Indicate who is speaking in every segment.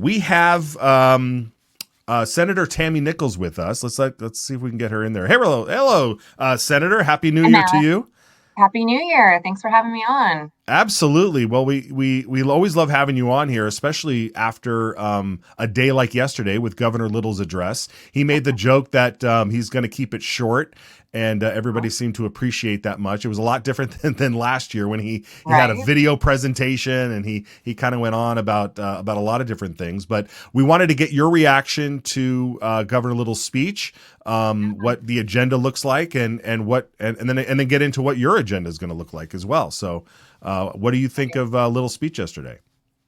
Speaker 1: We have Senator Tammy Nichols with us. Let's see if we can get her in there. Hey, hello, Senator. Happy New
Speaker 2: Hi,
Speaker 1: Year to
Speaker 2: Matt.
Speaker 1: you.
Speaker 2: Happy New Year. Thanks for having me on.
Speaker 1: Absolutely. Well, we always love having you on here, especially after a day like yesterday with Governor Little's address. He made the joke that he's going to keep it short, and everybody seemed to appreciate that much. It was a lot different than last year when he had a
Speaker 2: Right?
Speaker 1: video presentation and he kind of went on about a lot of different things. But we wanted to get your reaction to Governor Little's speech, what the agenda looks like, and then get into what your agenda is going to look like as well. So. What do you think of Little's speech yesterday?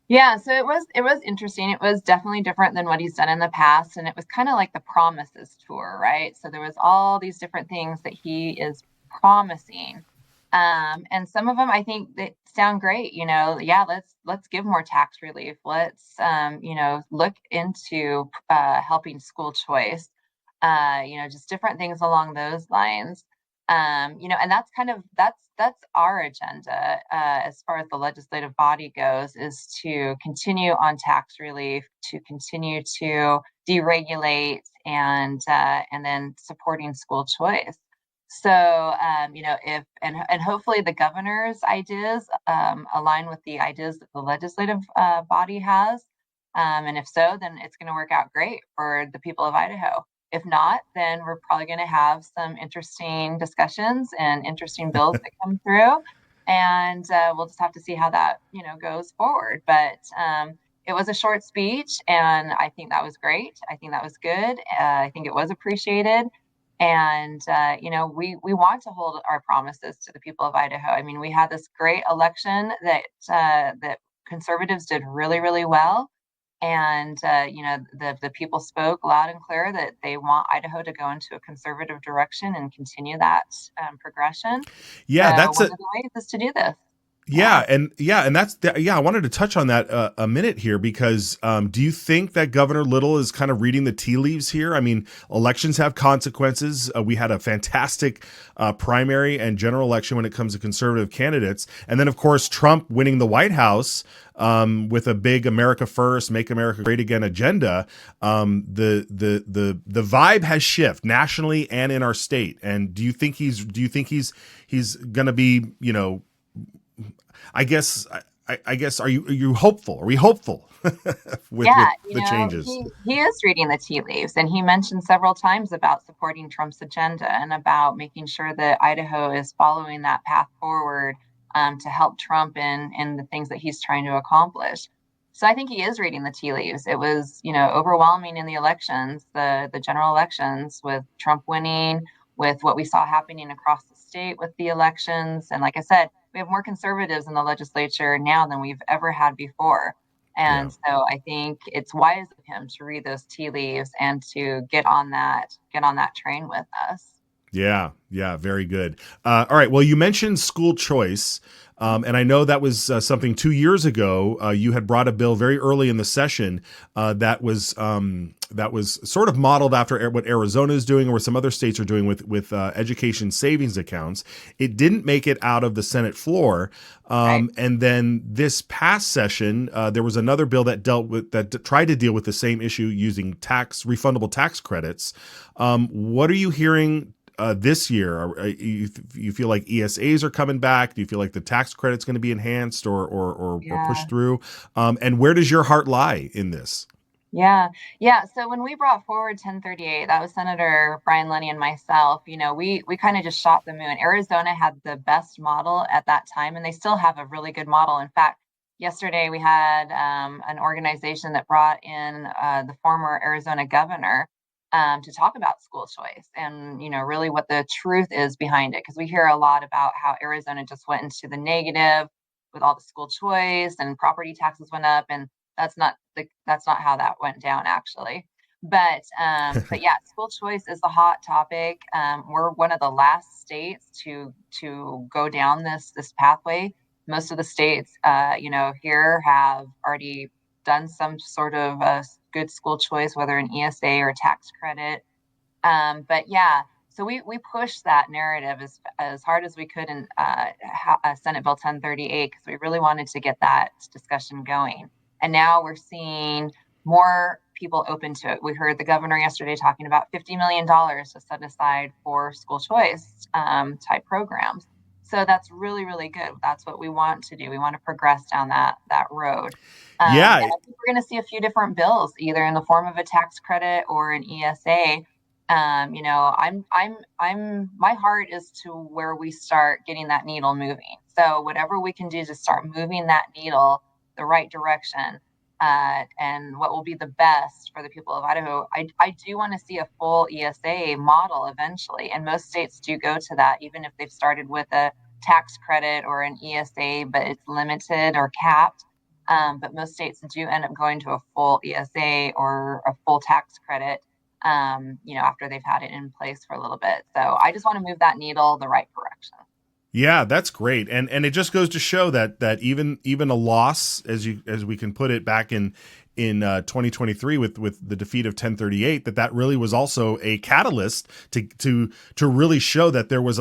Speaker 2: Yeah, so it was interesting. It was definitely different than what he's done in the past, and it was kind of like the promises tour, right? So there was all these different things that he is promising. And some of them I think that sound great, yeah, let's give more tax relief. Let's look into helping school choice. Just different things along those lines. And that's our agenda as far as the legislative body goes, is to continue on tax relief, to continue to deregulate, and then supporting school choice. So if and hopefully the governor's ideas align with the ideas that the legislative body has, and if so, then it's going to work out great for the people of Idaho. If not, then we're probably going to have some interesting discussions and interesting bills that come through, and we'll just have to see how that goes forward. But it was a short speech, and I think that was great. I think that was good. I think it was appreciated, and we want to hold our promises to the people of Idaho. I mean, we had this great election that conservatives did really, really well, and the people spoke loud and clear that they want Idaho to go into a conservative direction and continue that progression. So
Speaker 1: Yeah, that's
Speaker 2: one
Speaker 1: a
Speaker 2: of the ways is to do this. Yeah.
Speaker 1: yeah, and I wanted to touch on that a minute here because do you think that Governor Little is kind of reading the tea leaves here? I mean, elections have consequences. We had a fantastic primary and general election when it comes to conservative candidates, and then of course Trump winning the White House with a big America First, Make America Great Again agenda. The vibe has shifted nationally and in our state. And do you think he's going to be I guess I guess are you hopeful? Are we hopeful with
Speaker 2: Yeah,
Speaker 1: the changes?
Speaker 2: he is reading the tea leaves, and he mentioned several times about supporting Trump's agenda and about making sure that Idaho is following that path forward, to help Trump in the things that he's trying to accomplish. So I think he is reading the tea leaves. It was, overwhelming in the elections, the general elections, with Trump winning, with what we saw happening across the state with the elections. And like I said, we have more conservatives in the legislature now than we've ever had before.
Speaker 1: Yeah.
Speaker 2: And so I think it's wise of him to read those tea leaves and to get on that train with us.
Speaker 1: Yeah, yeah, very good. All right. Well, you mentioned school choice, and I know that was something 2 years ago. You had brought a bill very early in the session that was sort of modeled after what Arizona is doing or what some other states are doing with education savings accounts. It didn't make it out of the Senate floor,
Speaker 2: Right.
Speaker 1: and then this past session, there was another bill that tried to deal with the same issue using refundable tax credits. What are you hearing this year? You feel like ESAs are coming back? Do you feel like the tax credit's going to be enhanced or
Speaker 2: Yeah.
Speaker 1: pushed through? And where does your heart lie in this?
Speaker 2: Yeah. Yeah. So when we brought forward 1038, that was Senator Brian Lenny and myself, we kind of just shot the moon. Arizona had the best model at that time, and they still have a really good model. In fact, yesterday we had an organization that brought in the former Arizona governor, to talk about school choice and, really what the truth is behind it. Because we hear a lot about how Arizona just went into the negative with all the school choice, and property taxes went up, and that's not how that went down, actually. But yeah, school choice is the hot topic. We're one of the last states to go down this pathway. Most of the states, here have already done some sort of a good school choice, whether an ESA or a tax credit. But yeah, so we pushed that narrative as hard as we could in Senate Bill 1038, because we really wanted to get that discussion going. And now we're seeing more people open to it. We heard the governor yesterday talking about $50 million to set aside for school choice type programs. So that's really, really good. That's what we want to do. We want to progress down that road. And
Speaker 1: Yeah.
Speaker 2: I think we're going to see a few different bills, either in the form of a tax credit or an ESA. My heart is to where we start getting that needle moving. So whatever we can do to start moving that needle the right direction, and what will be the best for the people of Idaho. I do want to see a full ESA model eventually, and most states do go to that, even if they've started with a tax credit or an ESA, but it's limited or capped. But most states do end up going to a full ESA or a full tax credit, after they've had it in place for a little bit. So I just want to move that needle the right direction.
Speaker 1: Yeah, that's great, and it just goes to show that even a loss, as we can put it, back in 2023 with the defeat of 1038, that really was also a catalyst to really show that there was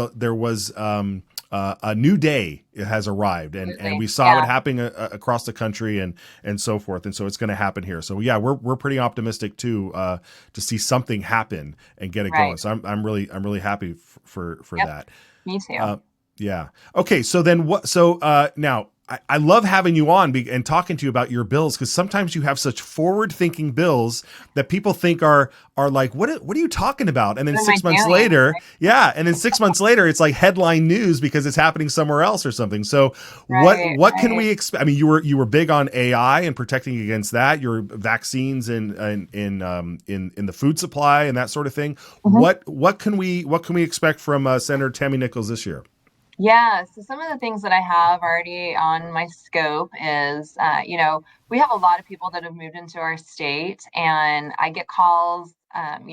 Speaker 1: a new day has arrived, and
Speaker 2: Absolutely.
Speaker 1: we saw it
Speaker 2: Yeah.
Speaker 1: happening across the country and so forth, and so it's going to happen here. So yeah, we're pretty optimistic too, to see something happen and get it going.
Speaker 2: Right.
Speaker 1: So I'm really happy for
Speaker 2: Yep.
Speaker 1: that.
Speaker 2: Me too.
Speaker 1: Uh, yeah. Okay. So then what? So now I love having you on and talking to you about your bills, because sometimes you have such forward thinking bills that people think are like, what are you talking about? And then
Speaker 2: What am I
Speaker 1: 6 months
Speaker 2: doing?
Speaker 1: later, yeah. And then 6 months later, it's like headline news because it's happening somewhere else or something. So
Speaker 2: Right.
Speaker 1: what can
Speaker 2: Right.
Speaker 1: we expect? I mean, you were big on AI and protecting against that. Your vaccines in the food supply and that sort of thing.
Speaker 2: Mhm.
Speaker 1: What can we expect from Senator Tammy Nichols this year?
Speaker 2: Yeah, so some of the things that I have already on my scope is, we have a lot of people that have moved into our state, and I get calls, and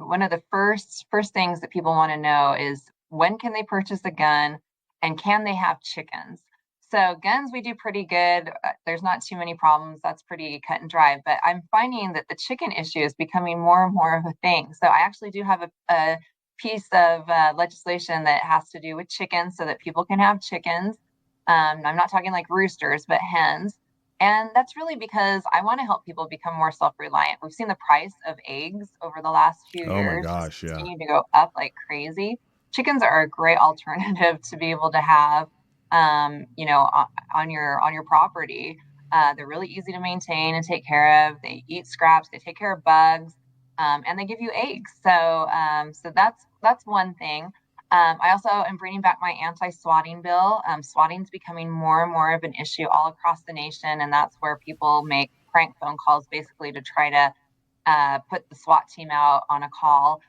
Speaker 2: one of the first things that people want to know is when can they purchase a gun, and can they have chickens? So guns, we do pretty good. There's not too many problems. That's pretty cut and dry. But I'm finding that the chicken issue is becoming more and more of a thing. So I actually do have a piece of legislation that has to do with chickens so that people can have chickens. I'm not talking like roosters, but hens. And that's really because I want to help people become more self reliant. We've seen the price of eggs over the last few
Speaker 1: Oh my
Speaker 2: years just
Speaker 1: gosh, yeah.
Speaker 2: continue to go up like crazy. Chickens are a great alternative to be able to have, on your property. They're really easy to maintain and take care of. They eat scraps, they take care of bugs, and they give you eggs. So that's one thing. I also am bringing back my anti-swatting bill. Swatting is becoming more and more of an issue all across the nation, and that's where people make prank phone calls basically to try to put the SWAT team out on a call,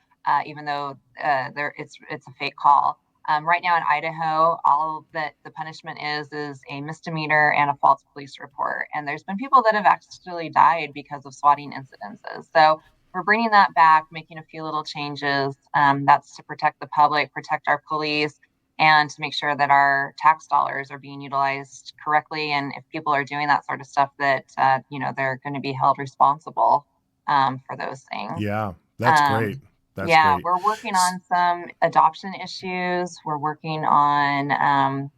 Speaker 2: even though it's a fake call. Right now in Idaho, all that the punishment is a misdemeanor and a false police report. And there's been people that have actually died because of swatting incidences. So we're bringing that back, making a few little changes. That's to protect the public, protect our police, and to make sure that our tax dollars are being utilized correctly. And if people are doing that sort of stuff, that they're going to be held responsible for those things.
Speaker 1: Yeah, that's great.
Speaker 2: Um,
Speaker 1: That's
Speaker 2: yeah,
Speaker 1: great.
Speaker 2: we're working on some adoption issues. We're working on,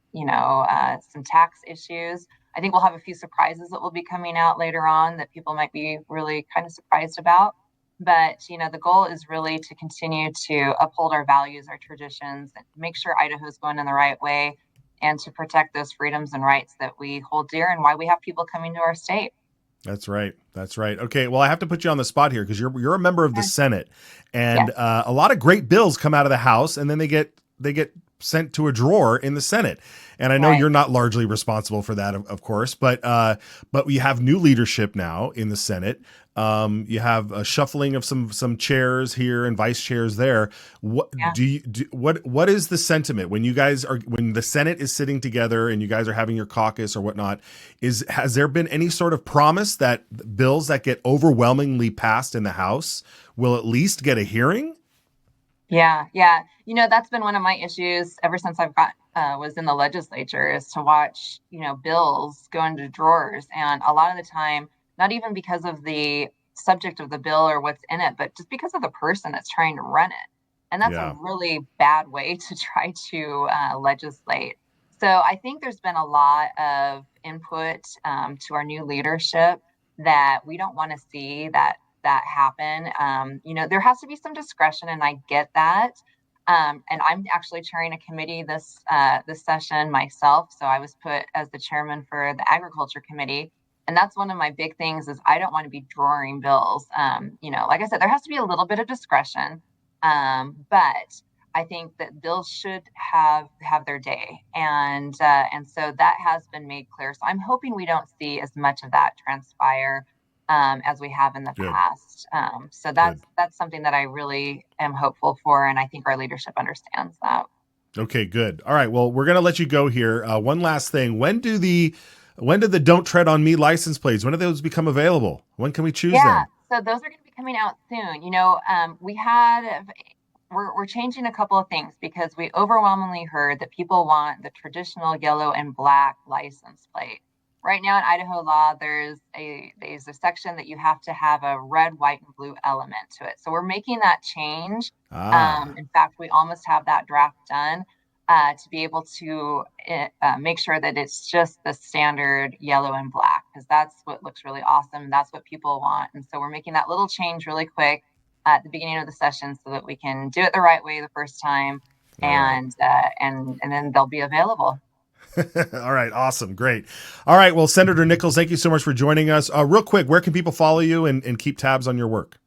Speaker 2: some tax issues. I think we'll have a few surprises that will be coming out later on that people might be really kind of surprised about. But, the goal is really to continue to uphold our values, our traditions, and make sure Idaho's going in the right way, and to protect those freedoms and rights that we hold dear and why we have people coming to our state.
Speaker 1: That's right. That's right. Okay. Well, I have to put you on the spot here because you're a member of the
Speaker 2: Sure.
Speaker 1: Senate, and
Speaker 2: Yes.
Speaker 1: a lot of great bills come out of the House, and then they get sent to a drawer in the Senate. And I know
Speaker 2: Right.
Speaker 1: you're not largely responsible for that, of course, but we have new leadership now in the Senate. You have a shuffling of some chairs here and vice chairs there. What
Speaker 2: Yeah.
Speaker 1: what is the sentiment when when the Senate is sitting together and you guys are having your caucus or whatnot? Has there been any sort of promise that bills that get overwhelmingly passed in the House will at least get a hearing?
Speaker 2: Yeah, yeah. That's been one of my issues ever since I've got was in the legislature, is to watch, bills go into drawers. And a lot of the time, not even because of the subject of the bill or what's in it, but just because of the person that's trying to run it. And that's a
Speaker 1: Yeah.
Speaker 2: really bad way to try to legislate. So I think there's been a lot of input to our new leadership that we don't want to see that happen. There has to be some discretion, and I get that. And I'm actually chairing a committee this session myself, so I was put as the chairman for the agriculture committee, and that's one of my big things is I don't want to be drawing bills. Like I said, there has to be a little bit of discretion, but I think that bills should have their day, and so that has been made clear. So I'm hoping we don't see as much of that transpire as we have in the
Speaker 1: Good.
Speaker 2: past. So
Speaker 1: Good.
Speaker 2: that's something that I really am hopeful for, and I think our leadership understands that.
Speaker 1: Okay, good. All right. Well, we're gonna let you go here. One last thing. When do the "Don't Tread on Me" license plates? When do those become available? When can we choose
Speaker 2: Yeah,
Speaker 1: them?
Speaker 2: so those are going to be coming out soon. We're changing a couple of things because we overwhelmingly heard that people want the traditional yellow and black license plate. Right now in Idaho law, there's a section that you have to have a red, white, and blue element to it. So we're making that change.
Speaker 1: Ah,
Speaker 2: In fact, we almost have that draft done to be able to make sure that it's just the standard yellow and black, because that's what looks really awesome. That's what people want. And so we're making that little change really quick at the beginning of the session so that we can do it the right way the first time,
Speaker 1: all right.
Speaker 2: and then they'll be available.
Speaker 1: All right. Awesome. Great. All right. Well, Senator Nichols, thank you so much for joining us. Real quick, where can people follow you and keep tabs on your work?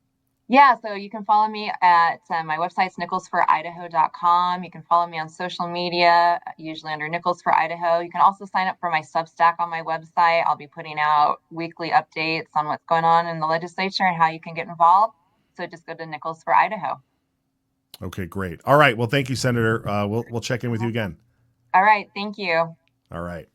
Speaker 2: Yeah, so you can follow me at my website's nicholsforidaho.com. You can follow me on social media, usually under Nichols for Idaho. You can also sign up for my Substack on my website. I'll be putting out weekly updates on what's going on in the legislature and how you can get involved. So just go to Nichols for Idaho.
Speaker 1: Okay, great. All right. Well, thank you, Senator. We'll check in with you again.
Speaker 2: All right, thank you.
Speaker 1: All right.